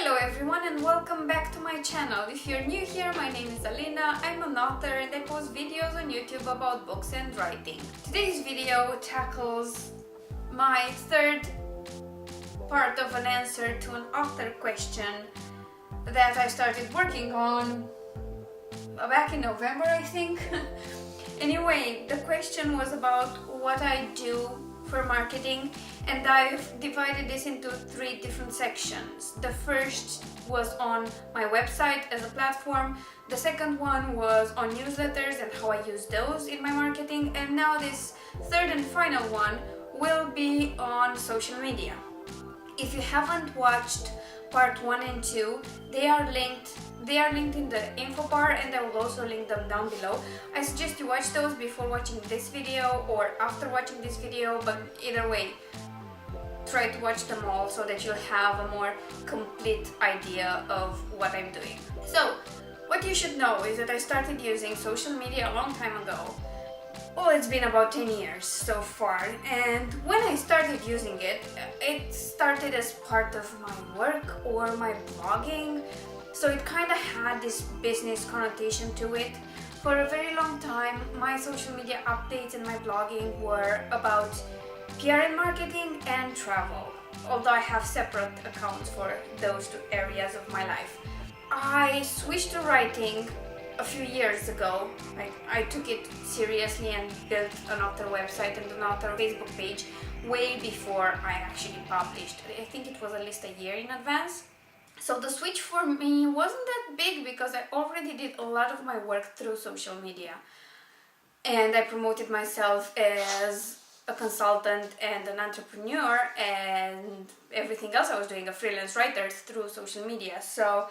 Hello everyone and welcome back to my channel. If you're new here, my name is Alina, I'm an author and I post videos on YouTube about books and writing. Today's video tackles my third part of an answer to an author question that I started working on back in November, I think. Anyway, the question was about what I do for marketing, and I've divided this into three different sections. The first was on my website as a platform, the second one was on newsletters and how I use those in my marketing, and now this third and final one will be on social media. If you haven't watched part 1 and 2, they are linked in the info bar, and I will also link them down below. I suggest you watch those before watching this video or after watching this video, but either way, try to watch them all so that you'll have a more complete idea of what I'm doing. So, what you should know is that I started using social media a long time ago. Well, it's been about 10 years so far, and when I started using it, it started as part of my work or my blogging, so it kind of had this business connotation to it. For a very long time, my social media updates and my blogging were about PR and marketing and travel, although I have separate accounts for those two areas of my life. I switched to writing a few years ago. I took it seriously and built an author website and an author Facebook page way before I actually published. I think it was at least a year in advance. So the switch for me wasn't that big because I already did a lot of my work through social media. And I promoted myself as a consultant and an entrepreneur and everything else I was doing, a freelance writer, through social media. So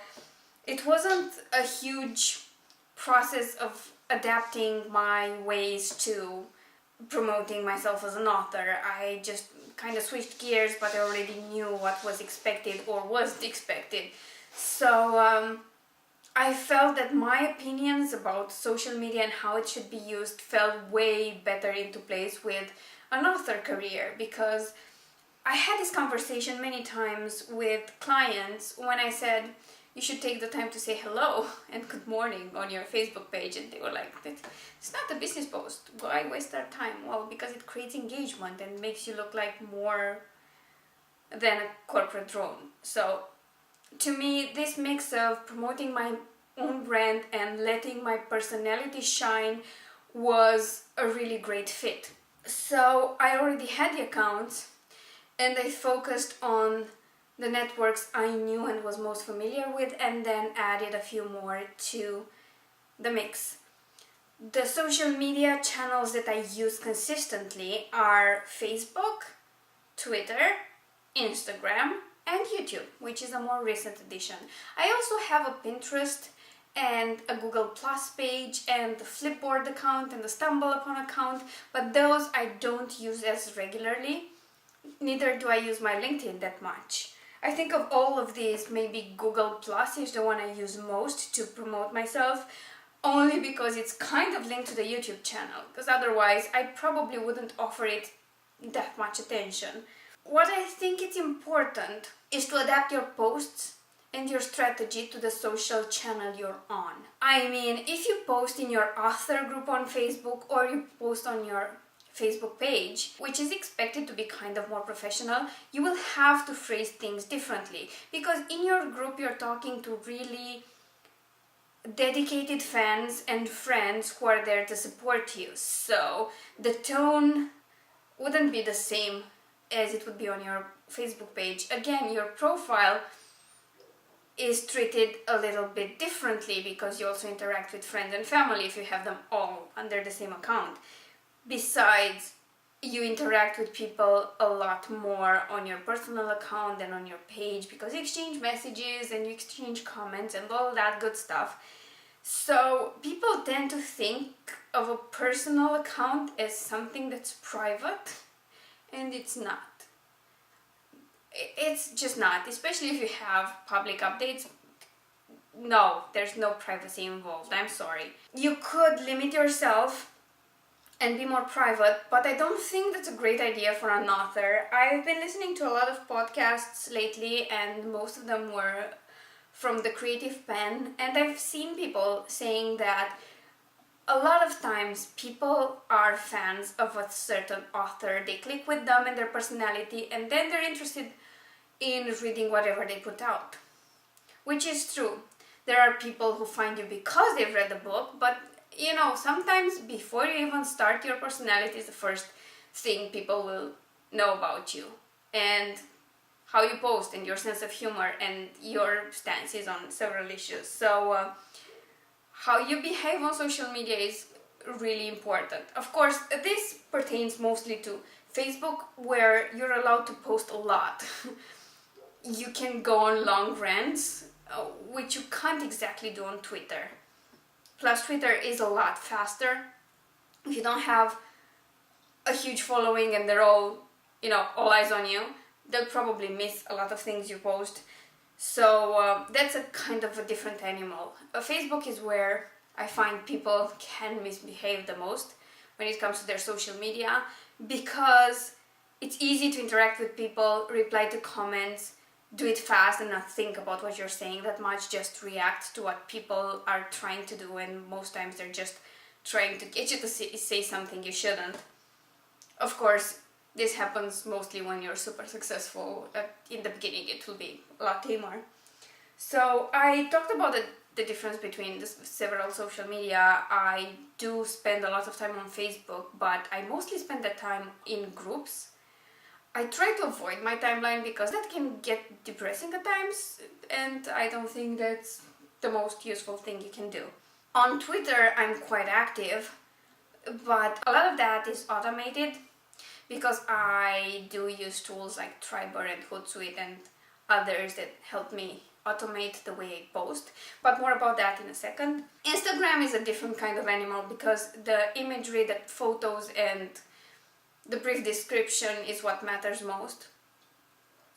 it wasn't a huge process of adapting my ways to promoting myself as an author. I just kind of switched gears, but I already knew what was expected or wasn't expected. So I felt that my opinions about social media and how it should be used fell way better into place with an author career, because I had this conversation many times with clients when I said, you should take the time to say hello and good morning on your Facebook page, and they were like, it's not a business post, why waste our time? Well, because it creates engagement and makes you look like more than a corporate drone. So to me, this mix of promoting my own brand and letting my personality shine was a really great fit. So I already had the accounts, and I focused on the networks I knew and was most familiar with, and then added a few more to the mix. The social media channels that I use consistently are Facebook, Twitter, Instagram, and YouTube, which is a more recent addition. I also have a Pinterest and a Google Plus page and the Flipboard account and the StumbleUpon account, but those I don't use as regularly. Neither do I use my LinkedIn that much. I think of all of these, maybe Google Plus is the one I use most to promote myself, only because it's kind of linked to the YouTube channel, because otherwise I probably wouldn't offer it that much attention. What I think is important is to adapt your posts and your strategy to the social channel you're on. I mean, if you post in your author group on Facebook or you post on your Facebook page, which is expected to be kind of more professional, you will have to phrase things differently, because in your group you're talking to really dedicated fans and friends who are there to support you. So the tone wouldn't be the same as it would be on your Facebook page. Again, your profile is treated a little bit differently because you also interact with friends and family if you have them all under the same account. Besides, you interact with people a lot more on your personal account than on your page, because you exchange messages and you exchange comments and all that good stuff. So people tend to think of a personal account as something that's private, and it's not. It's just not, especially if you have public updates. No, there's no privacy involved, I'm sorry. You could limit yourself and be more private, but I don't think that's a great idea for an author. I've been listening to a lot of podcasts lately, and most of them were from the creative pen, and I've seen people saying that a lot of times people are fans of a certain author, they click with them and their personality, and then they're interested in reading whatever they put out. Which is true. There are people who find you because they've read the book, but you know, sometimes before you even start, your personality is the first thing people will know about you. And how you post, and your sense of humor, and your stances on several issues. So how you behave on social media is really important. Of course, this pertains mostly to Facebook, where you're allowed to post a lot. You can go on long rants, which you can't exactly do on Twitter. Plus, Twitter is a lot faster. If you don't have a huge following and they're all, you know, all eyes on you, they'll probably miss a lot of things you post. So that's a kind of a different animal. Facebook is where I find people can misbehave the most when it comes to their social media, because it's easy to interact with people, reply to comments, do it fast and not think about what you're saying that much, just react to what people are trying to do, and most times they're just trying to get you to say something you shouldn't. Of course, this happens mostly when you're super successful. In the beginning it will be a lot tamer. So I talked about the difference between the several social media. I do spend a lot of time on Facebook, but I mostly spend that time in groups. I try to avoid my timeline because that can get depressing at times, and I don't think that's the most useful thing you can do. On Twitter I'm quite active, but a lot of that is automated because I do use tools like Triber and Hootsuite and others that help me automate the way I post, but more about that in a second. Instagram is a different kind of animal because the imagery, the photos, and the brief description is what matters most.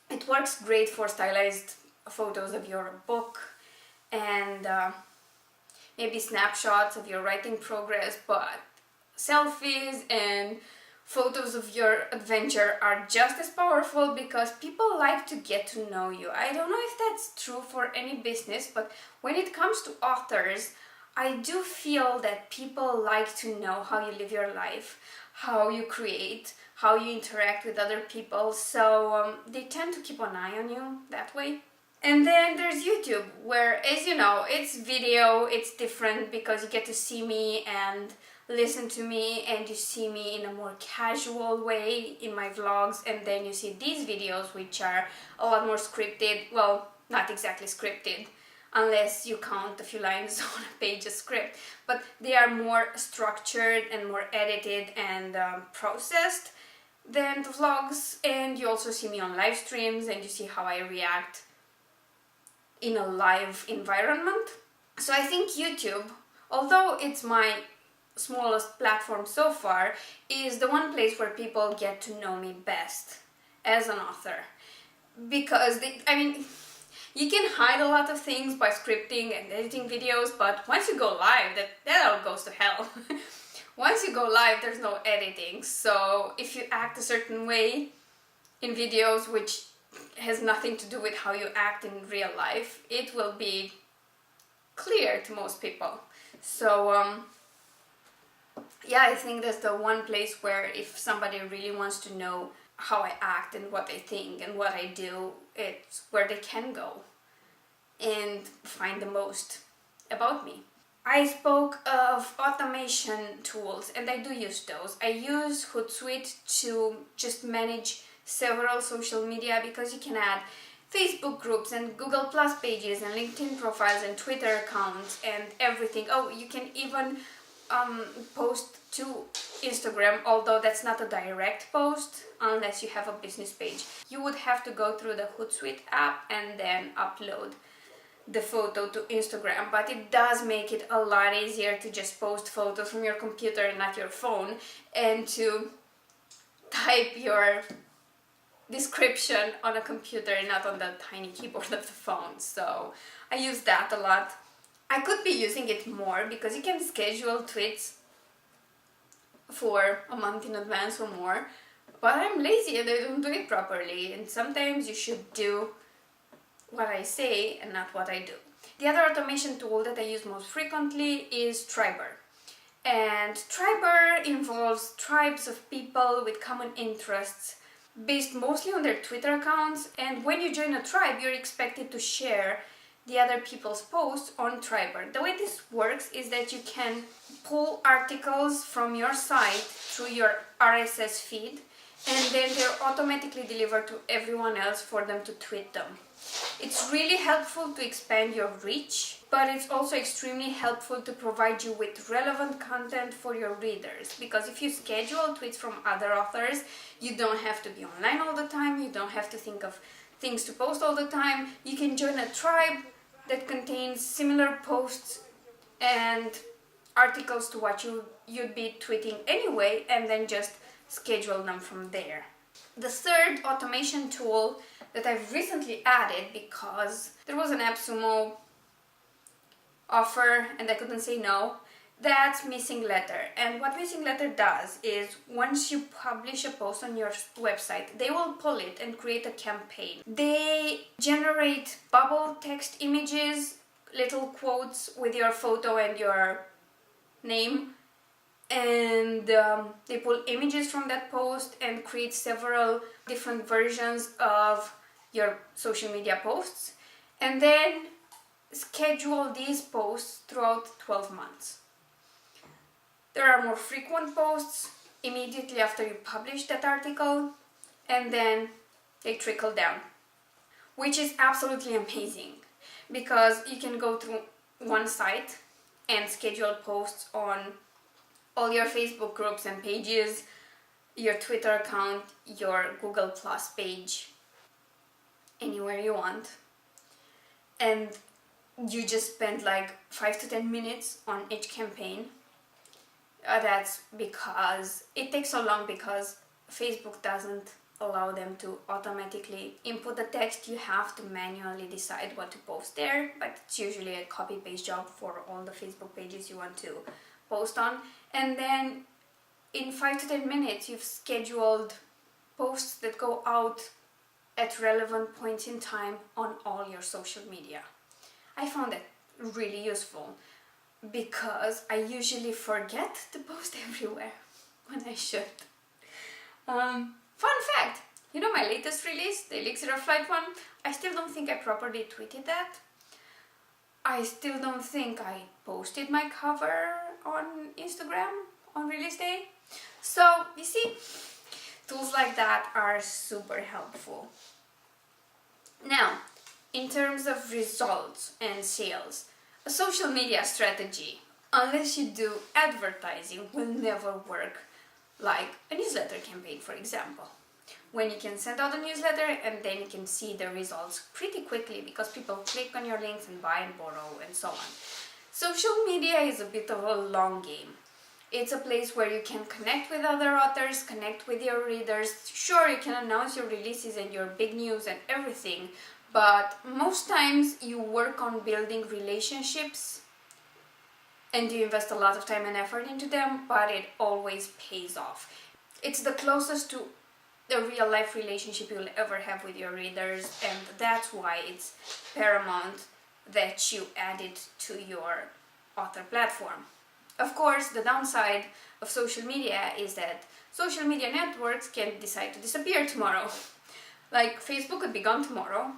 It works great for stylized photos of your book and maybe snapshots of your writing progress, but selfies and photos of your adventure are just as powerful because people like to get to know you. I don't know if that's true for any business, but when it comes to authors, I do feel that people like to know how you live your life, how you create, how you interact with other people, so they tend to keep an eye on you that way. And then there's YouTube, where, as you know, it's video, it's different because you get to see me and listen to me, and you see me in a more casual way in my vlogs, and then you see these videos which are a lot more scripted. Well, not exactly scripted, unless you count a few lines on a page of script, but they are more structured and more edited and processed than the vlogs. And you also see me on live streams, and you see how I react in a live environment. So I think YouTube, although it's my smallest platform so far, is the one place where people get to know me best as an author, because you can hide a lot of things by scripting and editing videos, but once you go live, that all goes to hell. Once you go live, there's no editing, so if you act a certain way in videos which has nothing to do with how you act in real life, it will be clear to most people. So yeah, I think that's the one place where if somebody really wants to know how I act and what I think and what I do, it's where they can go and find the most about me. I spoke of automation tools, and I do use those. I use Hootsuite to just manage several social media, because you can add Facebook groups and Google Plus pages and LinkedIn profiles and Twitter accounts and everything. Oh, you can even post to Instagram, although that's not a direct post unless you have a business page. You would have to go through the Hootsuite app and then upload the photo to Instagram, but it does make it a lot easier to just post photos from your computer and not your phone, and to type your description on a computer and not on the tiny keyboard of the phone. So I use that a lot. I could be using it more because you can schedule tweets for a month in advance or more, but I'm lazy and I don't do it properly, and sometimes you should do what I say and not what I do. The other automation tool that I use most frequently is Triber. And Triber involves tribes of people with common interests based mostly on their Twitter accounts, and when you join a tribe, you're expected to share the other people's posts on Triber. The way this works is that you can pull articles from your site through your RSS feed, and then they're automatically delivered to everyone else for them to tweet them. It's really helpful to expand your reach, but it's also extremely helpful to provide you with relevant content for your readers, because if you schedule tweets from other authors, you don't have to be online all the time, you don't have to think of things to post all the time. You can join a tribe that contains similar posts and articles to what you'd be tweeting anyway, and then just schedule them from there. The third automation tool that I've recently added because there was an AppSumo offer and I couldn't say no, that's Missing Letter. And what Missing Letter does is once you publish a post on your website, they will pull it and create a campaign. They generate bubble text images, little quotes with your photo and your name, and they pull images from that post and create several different versions of your social media posts, and then schedule these posts throughout 12 months. There are more frequent posts immediately after you publish that article, and then they trickle down, which is absolutely amazing because you can go through one site and schedule posts on all your Facebook groups and pages, your Twitter account, your Google Plus page, anywhere you want, and you just spend like 5 to 10 minutes on each campaign. That's because it takes so long because Facebook doesn't allow them to automatically input the text. You have to manually decide what to post there, but it's usually a copy-paste job for all the Facebook pages you want to post on. And then in 5 to 10 minutes you've scheduled posts that go out at relevant points in time on all your social media. I found that really useful because I usually forget to post everywhere when I should. Fun fact, you know my latest release, the Elixir of Flight one, I still don't think I properly tweeted that. I still don't think I posted my cover on Instagram on release day. So, you see, tools like that are super helpful. Now, in terms of results and sales, a social media strategy, unless you do advertising, will never work like a newsletter campaign, for example, when you can send out a newsletter and then you can see the results pretty quickly because people click on your links and buy and borrow and so on. Social media is a bit of a long game. It's a place where you can connect with other authors, connect with your readers. Sure, you can announce your releases and your big news and everything, but most times you work on building relationships and you invest a lot of time and effort into them, but it always pays off. It's the closest to a real life relationship you'll ever have with your readers, and that's why it's paramount that you add it to your author platform. Of course, the downside of social media is that social media networks can decide to disappear tomorrow. Like Facebook could be gone tomorrow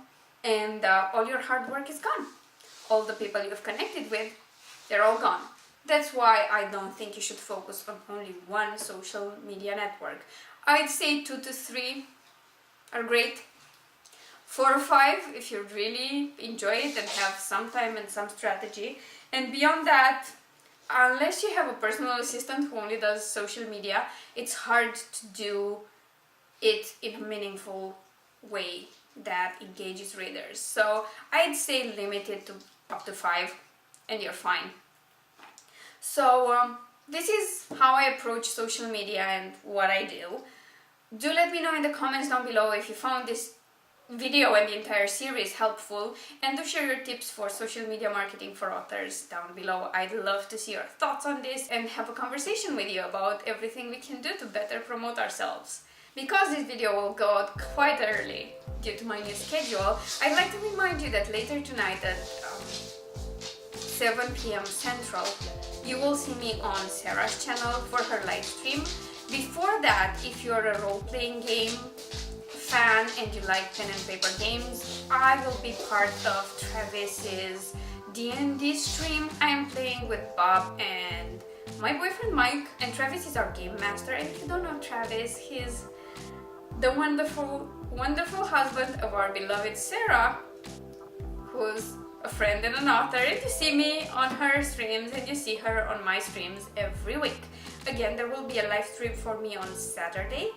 and all your hard work is gone. All the people you've connected with, they're all gone. That's why I don't think you should focus on only one social media network. I'd say 2 to 3 are great. 4 or 5 if you really enjoy it and have some time and some strategy. And beyond that, unless you have a personal assistant who only does social media, it's hard to do it in a meaningful way that engages readers. So I'd say limit it to up to 5 and you're fine. So this is how I approach social media and what I do. Do let me know in the comments down below if you found this video and the entire series helpful, and do share your tips for social media marketing for authors down below. I'd love to see your thoughts on this and have a conversation with you about everything we can do to better promote ourselves. Because this video will go out quite early due to my new schedule, I'd like to remind you that later tonight at 7 p.m. Central, you will see me on Sarah's channel for her live stream. Before that, if you're a role-playing game fan and you like pen and paper games, I will be part of Travis's D&D stream. I am playing with Bob and my boyfriend Mike, and Travis is our game master. And if you don't know Travis, he's the wonderful husband of our beloved Sarah, who's a friend and an author, and you see me on her streams and you see her on my streams every week. Again, there will be a live stream for me on Saturday.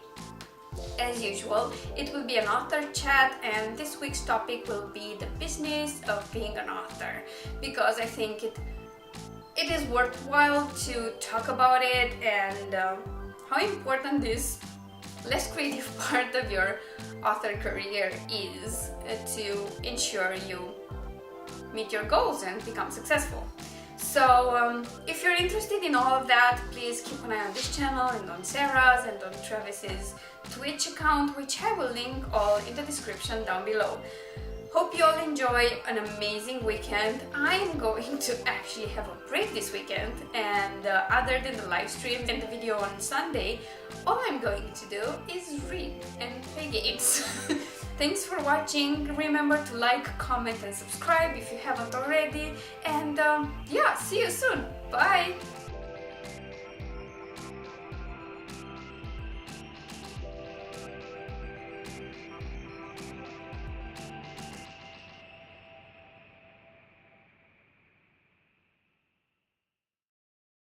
As usual, it will be an author chat, and this week's topic will be the business of being an author, because I think it is worthwhile to talk about it and how important this less creative part of your author career is to ensure you meet your goals and become successful. So if you're interested in all of that, please keep an eye on this channel and on Sarah's and on Travis's Twitch account, which I will link all in the description down below. Hope you all enjoy an amazing weekend. I'm going to actually have a break this weekend, and other than the live stream and the video on Sunday, all I'm going to do is read and play games. Thanks for watching. Remember to like, comment and subscribe if you haven't already, and yeah, see you soon. Bye!